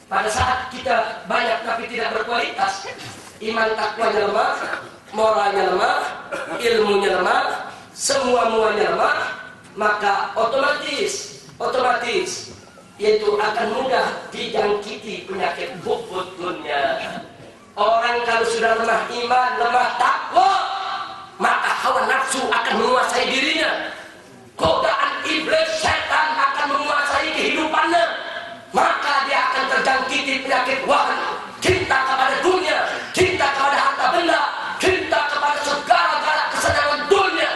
Pada saat kita banyak tapi tidak berkualitas, iman takwanya lemah, moralnya lemah, ilmunya lemah, semua-muanya lemah, maka otomatis yaitu akan mudah dijangkiti penyakit bubut dunia. Orang kalau sudah lemah iman, lemah takwa, maka hawa nafsu akan menguasai dirinya. Godaan iblis, setan akan menguasai kehidupannya. Maka dia akan terjangkiti penyakit wahana, cinta kepada dunia, cinta kepada harta benda, cinta kepada segala-gala kesenangan dunia,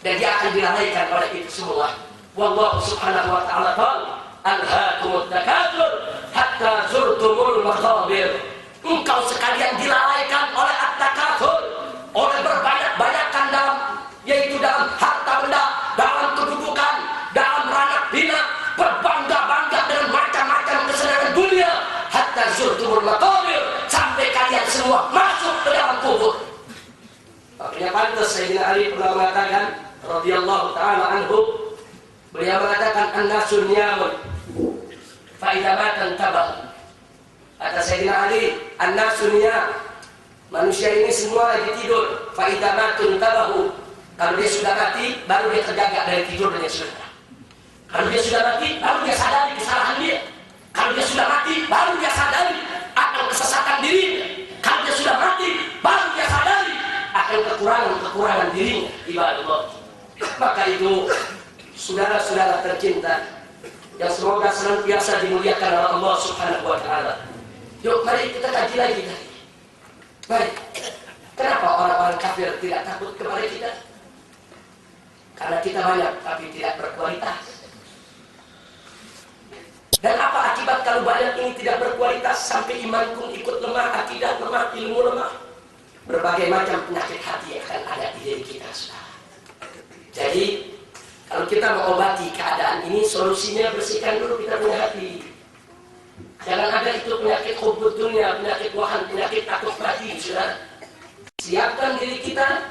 dan dia akan dilalaikan oleh itu semua. Wallahu subhanahu wa ta'ala qala alhaakumut takatsur hatta zurtumul maqabir. Engkau sekalian dilalaikan oleh at-takatsur, oleh berbanyak-banyakan yaitu dalam harta benda, dalam kedudukan, dalam ranah bina, berbangga-bangga dengan macam-macam kesenangan dunia, hatta zurtumul maqabir, sampai kalian semua masuk ke dalam kubur. Makanya pantas Sayyidina Ali pernah mengatakan radhiyallahu ta'ala anhu, beliau mengatakan an-nasu niyamun fa idza mata tabah. Kata Sayyidina Ali, an-nasu niyam, manusia ini semua lagi tidur, fa idza mata tabahu. Kalau dia sudah mati, baru dia terjaga dari tidurnya sudah. Kalau dia sudah mati, baru dia sadari kesalahan dia. Kalau dia sudah mati, baru dia sadari akan kesesatan dirinya. Kalau dia sudah mati, baru dia sadari akan kekurangan dirinya. Ibadah Allah. Maka itu, saudara-saudara tercinta, yang semoga senantiasa dimuliakan oleh Allah Subhanahu wa Ta'ala. Yuk, mari kita kaji lagi. Mari. Kenapa orang-orang kafir tidak takut kepada kita? Karena kita banyak tapi tidak berkualitas. Dan apa akibat kalau banyak ini tidak berkualitas sampai iman pun ikut lemah, akidah lemah, ilmu lemah? Berbagai macam penyakit hati akan ada di diri kita, saudara. Jadi kalau kita mengobati keadaan ini, solusinya bersihkan dulu kita punya hati. Jangan ada itu penyakit hubud dunia, penyakit wahan, penyakit takut mati, saudara. Siapkan diri kita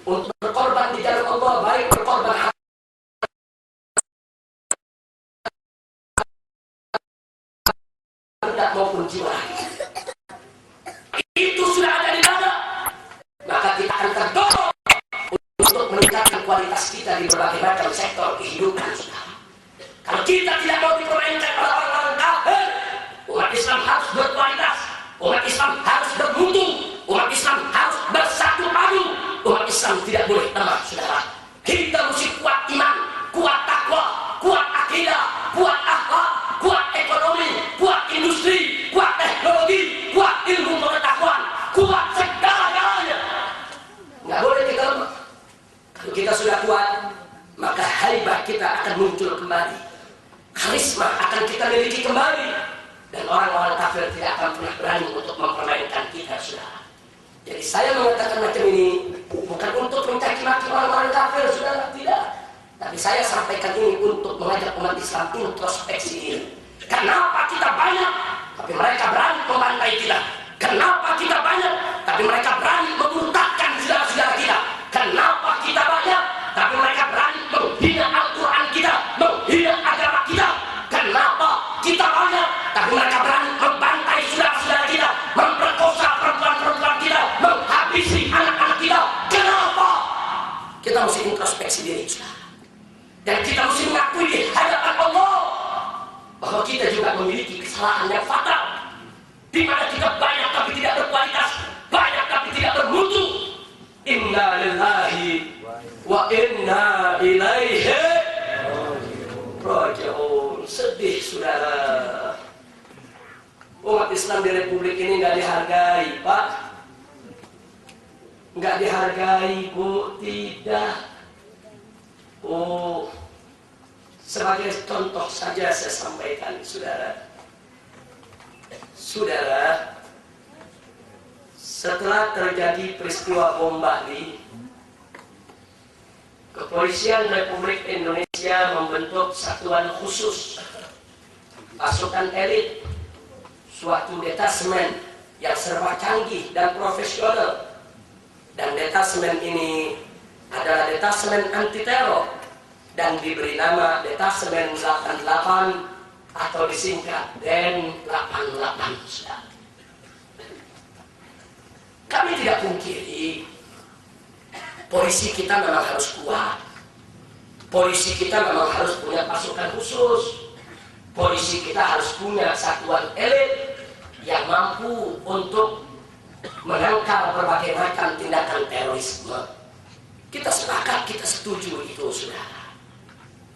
untuk berkorban di jalan Allah, baik berkorban harta maupun jiwa. Itu sudah ada di dada. Maka kita akan terdorong untuk meningkatkan kualitas kita di berbagai macam sektor kehidupan. Kalau kita tidak mau dipermainkan oleh orang-orang kafir, umat Islam harus berkualitas, umat Islam harus bermutu, umat Islam harus bersatu padu. Umat Islam tidak boleh lemah, saudara. Kita mesti kuat iman, kuat takwa, kuat akidah, kuat akhlak, kuat ekonomi, kuat industri, kuat teknologi, kuat ilmu pengetahuan, kuat segala-galanya. Nggak boleh kita lemah. Kalau kita sudah kuat, maka haibah kita akan muncul kembali. Karisma akan kita miliki kembali. Dan orang-orang kafir tidak akan pernah berani untuk mempermainkan kita, saudara. Jadi saya mengatakan macam ini bukan untuk mencaci maki orang-orang kafir, saudara, tidak. Tapi saya sampaikan ini untuk mengajak umat Islam introspeksi diri. Kenapa kita banyak, tapi mereka berani membantai kita? Kenapa kita banyak, tapi mereka berani memurtadkan saudara-saudara kita? Kenapa kita banyak, tapi mereka berani menghina Al-Quran kita, menghina agama kita? Kenapa kita banyak, tapi mereka berani membantai saudara-saudara kita, memperkosa perempuan-perempuan kita, menghabisi anak-anak kita? Kenapa? Kita mesti introspeksi diri, dan kita mesti mengakui di hadapan Allah bahwa kita juga memiliki kesalahan yang fatal, di mana kita banyak tapi tidak berkualitas, banyak tapi tidak bermutu. Inna lillahi wa inna ilaihi raji'un. Sedih, saudara. Umat Islam di Republik ini nggak dihargai, Pak. Nggak dihargai, Bu. Tidak. Oh, sebagai contoh saja saya sampaikan, saudara. Saudara, setelah terjadi peristiwa bom Bali, Kepolisian Republik Indonesia membentuk satuan khusus, pasukan elit, suatu detasemen yang serba canggih dan profesional. Dan detasemen ini adalah detasemen anti teror dan diberi nama Detasemen 88 atau disingkat DEN 88. 88 sudah. Kami tidak pungkiri polisi kita memang harus kuat. Polisi kita memang harus punya pasukan khusus. Polisi kita harus punya satuan elit yang mampu untuk menangkal berbagai macam tindakan terorisme. Kita sepakat, kita setuju itu, saudara.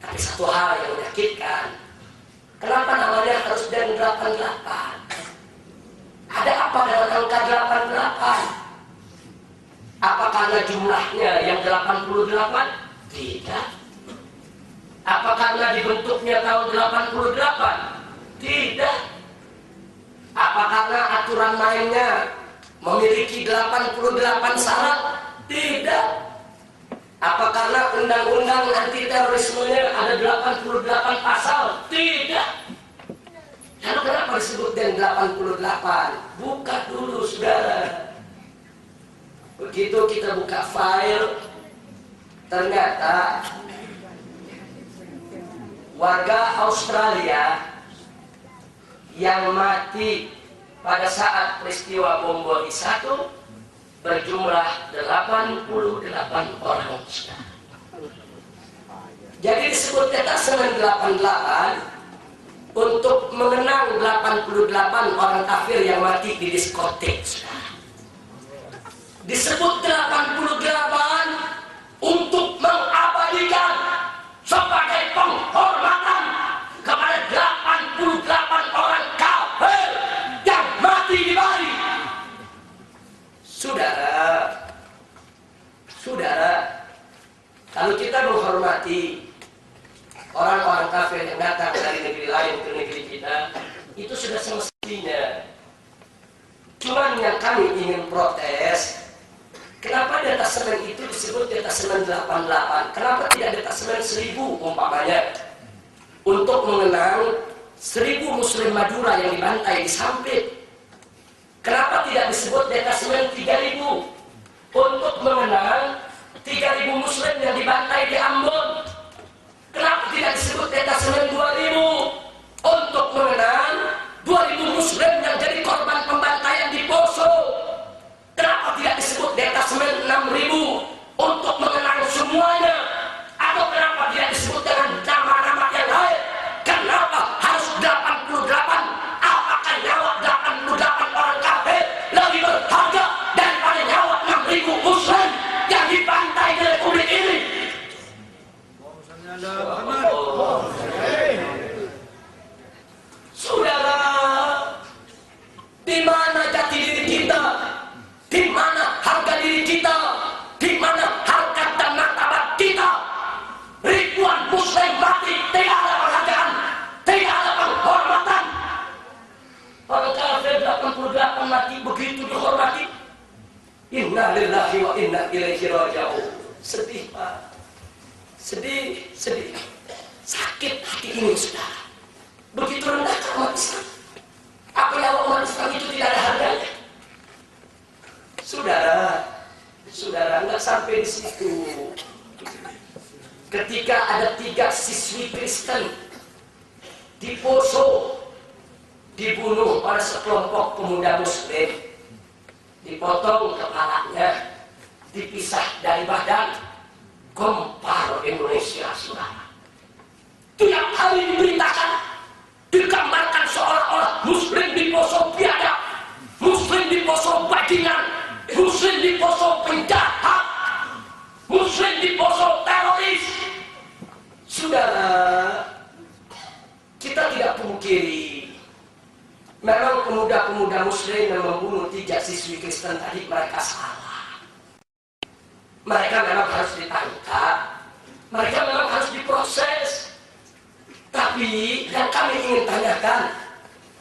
Tapi satu hal yang menyakitkan, kenapa namanya harus Den 88? Ada apa dengan angka 88? Apa karena jumlahnya yang 88? Tidak. Apa karena dibentuknya tahun 88? Tidak. Apa karena aturan mainnya memiliki 88 syarat? Tidak. Apa karena undang-undang anti terorismenya ada 88 pasal? Tidak. Lalu kenapa disebut Den 88? Buka dulu, saudara. Begitu kita buka file, ternyata warga Australia yang mati pada saat peristiwa bom Bali 1 berjumlah 88 orang. Jadi disebut detasemen 88 untuk mengenang 88 orang kafir yang mati di diskotek. Disebut 88 untuk mengabadikan sebagai penghormatan kepada 88 orang kafir yang mati di Bali. Saudara, kalau kita menghormati orang-orang kafir yang datang dari negeri lain ke negeri kita, itu sudah semestinya. Cuman yang kami ingin protes, kenapa detasemen itu disebut detasemen 88? Kenapa tidak detasemen 1000 umpamanya? Untuk mengenang 1000 Muslim Madura yang dibantai di Sampit. Kenapa tidak disebut detasemen 3000? Untuk mengenang 3000 Muslim yang dibantai di Ambon. Kenapa tidak disebut detasemen 2000 untuk mengenang 2000 Muslim yang jadi korban pembantaian di Poso? Kenapa tidak disebut detasemen 6000 untuk mengenang semuanya? Atau kenapa tidak disebut dengan nama-nama yang lain? Kenapa harus 88? Apakah nyawa 88 orang kafir lebih berharga daripada nyawa 6000 Muslim yang dibantai di Republik ini? Saudara, di mana jati diri kita? Di mana harga diri kita? Di mana harkat dan martabat kita? Ribuan Muslim mati, tidak ada penghargaan, tidak ada penghormatan. Orang kafir 88 mati begitu dihormati. Inna lillahi wa inna ilaihi raji'un. Sedih, Pak. Sedih. Sakit hati ini, saudara. Begitu rendah umat Islam. Apa yang umat Islam itu tidak ada harganya? Saudara, nggak sampai di situ. Ketika ada 3 siswi Kristen di Poso dibunuh oleh sekelompok pemuda Muslim, dipotong kepalanya, dipisah dari badan, gempar Indonesia, saudara. Tiap hari diberitakan, digambarkan seolah-olah Muslim di Poso biadab, Muslim di Poso bajingan, Muslim di Poso penjahat, Muslim di Poso teroris. Saudara, kita tidak pungkiri, memang pemuda-pemuda Muslim yang membunuh 3 siswi Kristen tadi mereka salah. Mereka memang harus ditangkap, mereka memang harus diproses. Tapi yang kami ingin tanyakan,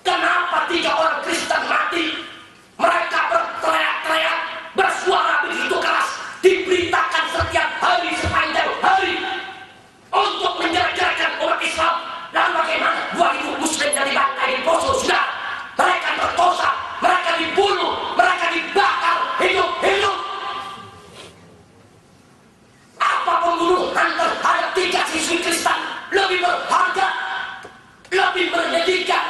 kenapa 3 orang Kristen mati? Mereka berteriak-teriak, bersuara begitu keras, diberitakan setiap hari sepanjang hari untuk menjerat-jeratkan umat Islam. Lalu bagaimana 2000 Muslim yang dibantai di Poso? Sudah, mereka berdosa, mereka dibunuh, mereka dibakar hidup-hidup. Apa pembunuhan terhadap 3 siswi Kristen lebih berharga, lebih menyedihkan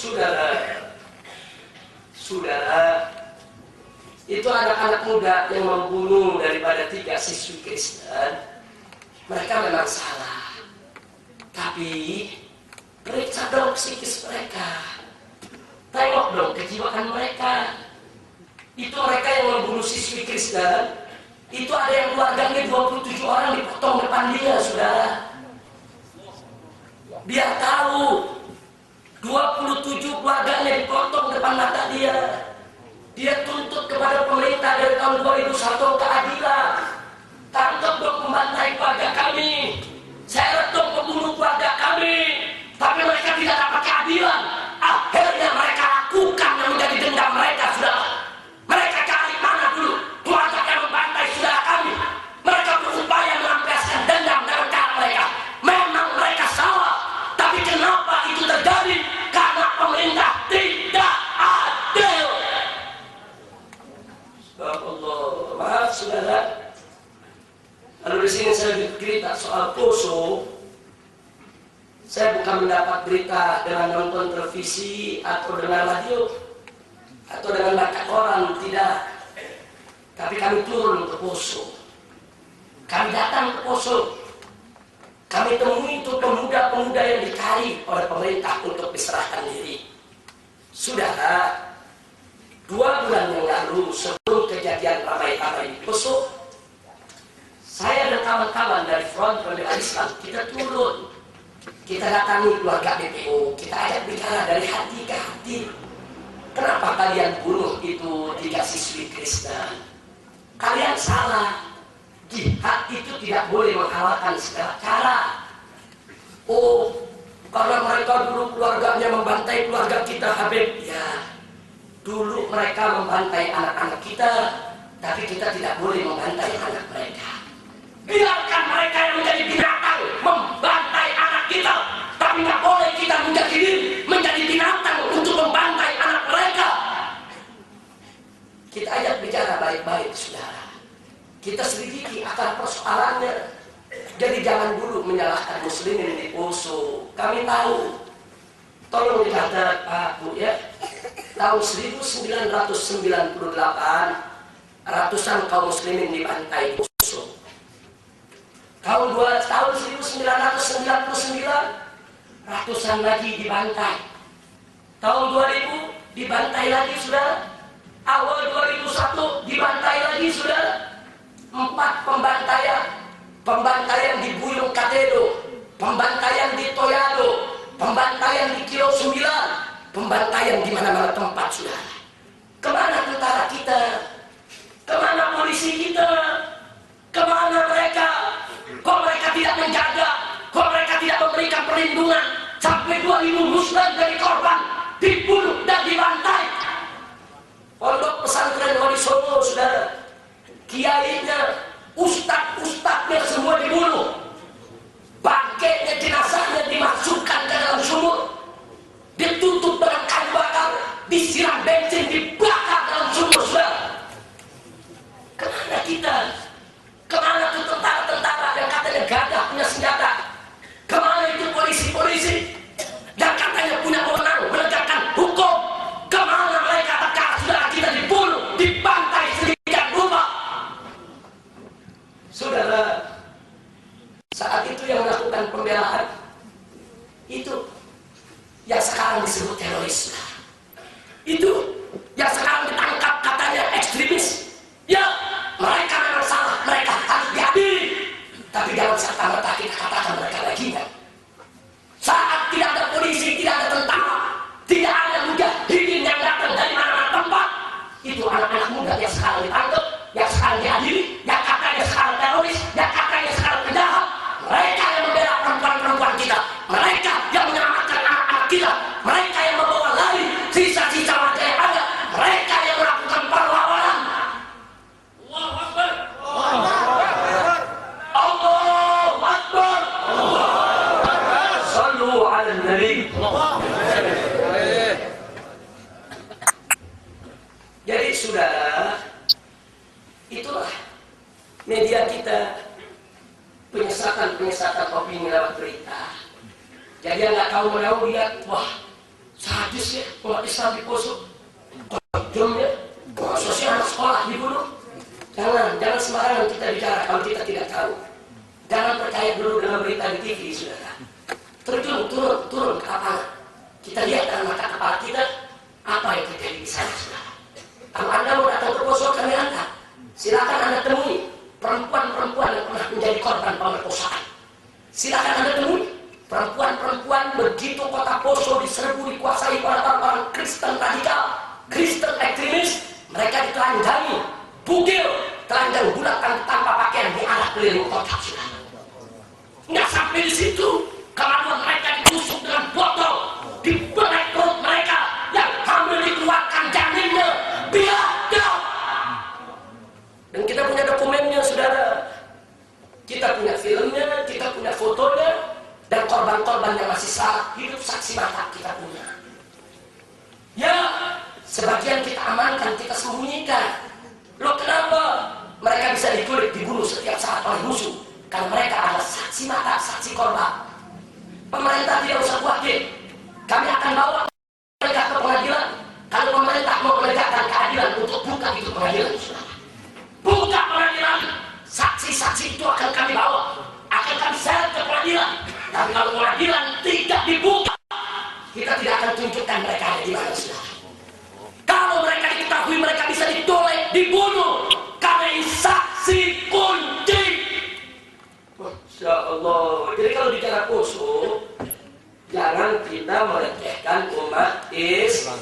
Saudara, itu anak-anak muda yang membunuh daripada 3 siswi Kristen, mereka memang salah. Tapi periksa dong psikis mereka, tengok dong kejiwaan mereka. Itu mereka yang membunuh siswi Kristen, itu ada yang keluarganya 27 orang dipotong depan dia, saudara. Biar tahu, 27 keluarganya dipotong depan mata dia. Dia tuntut kepada pemerintah dari tahun 2001 keadilan. Tangkap dong pembantai keluarga kami, seret dong pembunuh keluarga kami. Tapi mereka tidak dapat keadilan. Akhirnya mereka lakukan yang menjadi dendam mereka, saudara. Mereka cari mana dulu keluarga yang membantai saudara kami. Mereka berupaya melampiaskan dendam dengan cara mereka. Memang mereka salah, tapi kenapa itu terjadi? Karena pemerintah tidak adil. Allah, maaf saudara. Lalu di sini saya bercerita soal Poso. Saya bukan mendapat berita dengan nonton televisi atau dengan radio atau dengan baca koran, tidak. Tapi kami turun ke Poso. Kami datang ke Poso. Kami temui itu pemuda-pemuda yang dicari oleh pemerintah untuk diserahkan diri. Saudara, 2 bulan yang lalu sebelum kejadian ramai-ramai di Poso, saya dan kawan-kawan dari Front Pembela Islam, kita turun. Kita datangi keluarga DPO, kita ajak bicara dari hati ke hati. Kenapa kalian bunuh itu 3 siswi Kristen? Kalian salah. Jihad itu tidak boleh menghalalkan segala cara. Oh, karena mereka dulu keluarganya membantai keluarga kita, Habib. Ya, dulu mereka membantai anak-anak kita, tapi kita tidak boleh membantai anak mereka. Biarkan mereka yang menjadi binatang membantai anak kita, tapi tidak boleh kita menjadi binatang untuk membantai anak mereka. Kita ajak bicara baik-baik, saudara. Kita selidiki akar persoalannya. Jadi jangan dulu menyalahkan muslimin di Poso. Kami tahu, tolong dicatat Pak Bu ya, tahun 1998 ratusan kaum muslimin dibantai Poso. Tahun 1999 ratusan lagi dibantai. Tahun 2000 dibantai lagi, saudara. Awal 2001 dibantai lagi, saudara. 4 pembantaian di Buyung Katedo, pembantaian di Toyado, pembantaian di Kilo 9, pembantaian di mana-mana tempat, saudara. Kemana tentara kita? Kemana polisi kita? Kemana mereka? Kok mereka tidak menjaga? Kok mereka tidak memberikan perlindungan? Sampai 2000 muslim dari korban dibunuh dan dibantai. Pondok pesantren Wali Songo, saudara. Kiainya, ustadz-ustadznya semua dibunuh. Bangkainya, jenazahnya dimasukkan ke dalam sumur, ditutup dengan kayu bakar, disiram bensin, dibakar dalam sumur, saudara. Kemana kita? Kemana itu tentara-tentara yang katanya gagah punya senjata? Kemana itu polisi-polisi yang katanya punya wewenang menegakkan hukum? Kemana mereka tatkala saudara kita dibunuh, dibantai sedemikian rupa? Saudara, saat itu yang melakukan pembelaan itu yang sekarang disebut teroris. Itu yang sekarang ditangkap katanya ekstremis. Ya, mereka memang salah, mereka harus diadili. Tapi jangan serta-merta kita katakan mereka bagian. Saat tidak ada polisi, tidak ada tentara, tidak ada mujahidin yang datang dari mana-mana tempat, itu anak-anak muda yang sekarang ditangkap, yang sekarang diadili, yang katanya sekarang teroris, yang katanya sekarang penjahat. Mereka yang membela perempuan-perempuan kita, mereka yang menyelamatkan anak-anak kita, mereka yang membawa lari sisa-sisa warga yang ada, mereka yang melakukan perlawanan. Allahu Akbar. Allahu Akbar. Sallu ala Nabi. Jadi saudara, itulah media kita, penyesakan opini lewat berita. Jadi yang nggak tahu lihat, wah Sadis ya, umat Islam di Poso. Kejam ya, sosial anak sekolah dibunuh. Jangan sembarangan kita bicara kalau kita tidak tahu. Jangan percaya dulu dengan berita di TV, saudara. Turun ke lapangan. Kita lihat dengan mata kepala kita apa yang terjadi di sana, saudara. Kalau Anda mau datang ke Poso, kami antar. Silakan Anda temui perempuan-perempuan yang pernah menjadi korban pemerkosaan. Silakan Anda temui perempuan-perempuan begitu kota Poso diserbu dikuasai oleh orang-orang Kristen radikal, Kristen ekstremis. Mereka ditelanjangi, bugil, telanjang bulat tanpa pakaian di arah keliling kota, saudara. Nggak sampai di situ, kelakuan mereka ditusuk dengan botol, dibelek perut mereka, yang hamil dikeluarkan janinnya, biadab. Dan kita punya dokumennya, saudara. Kita punya filmnya, kita punya fotonya, dan korban-korban yang masih hidup saksi mata kita punya. Ya, sebagian kita amankan, kita sembunyikan. Loh kenapa? Mereka bisa diculik, dibunuh setiap saat oleh musuh. Karena mereka adalah saksi mata, saksi korban. Pemerintah tidak usah khawatir. Kami akan bawa mereka ke pengadilan. Kalau pemerintah mau menegakkan keadilan untuk buka itu pengadilan, buka pengadilan. Saksi-saksi itu akan kami bawa, akan kami seret ke pengadilan. Tapi kalau pengadilan tidak dibuka, kita tidak akan tunjukkan mereka ada di mana, saudara. Kalau mereka diketahui, mereka bisa ditolak, dibunuh. Karena saksi kunci. Masya Allah. Jadi kalau bicara Poso, jangan kita melecehkan umat Islam.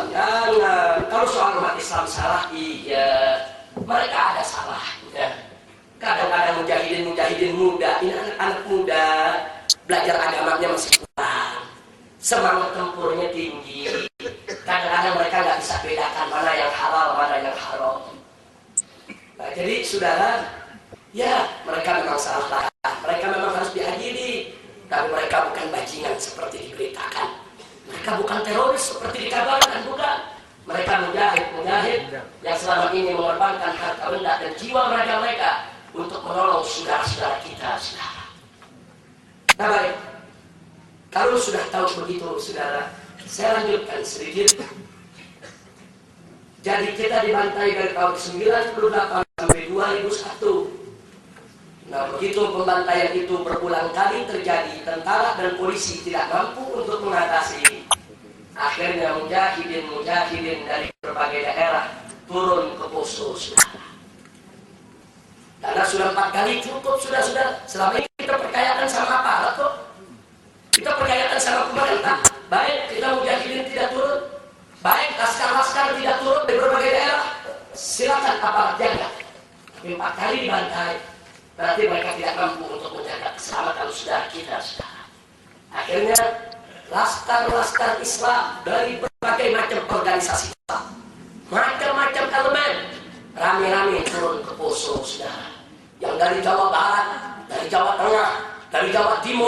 Jangan. Kalau soal umat Islam salah, iya. Mereka ada salahnya. Kadang-kadang mujahidin muda, ini anak-anak muda, belajar agamanya masih kurang, semangat tempurnya tinggi. Kadang-kadang mereka nggak bisa bedakan mana yang halal, mana yang haram. Nah, jadi saudara, ya mereka memang salah. Mereka memang harus diadili, tapi mereka bukan bajingan seperti diberitakan. Mereka bukan teroris seperti dikabarkan, bukan. Mereka mujahid yang selama ini mengorbankan harta benda dan jiwa mereka untuk menolong saudara-saudara kita, saudara. Nah baik, kalau sudah tahu begitu, saudara, saya lanjutkan sedikit. Jadi kita dibantai dari tahun 98 sampai 2001. Nah begitu pembantaian itu berulang kali terjadi, tentara dan polisi tidak mampu untuk mengatasi. Akhirnya mujahidin dari berbagai daerah turun ke Poso, saudara. Karena sudah 4 kali cukup, sudah. Selama ini kita percayakan sama aparat kok. Kita percayakan sama pemerintah. Baik kita mujahidin tidak turun, baik laskar tidak turun dari berbagai daerah, silakan aparat jaga. Tapi 4 kali dibantai, berarti mereka tidak mampu untuk menjaga keselamatan saudara kita, saudara. Akhirnya laskar Islam dari berbagai macam organisasi Islam, macam-macam elemen, rame-rame turun ke Poso, saudara. Yang dari Jawa Barat, dari Jawa Tengah, dari Jawa Timur,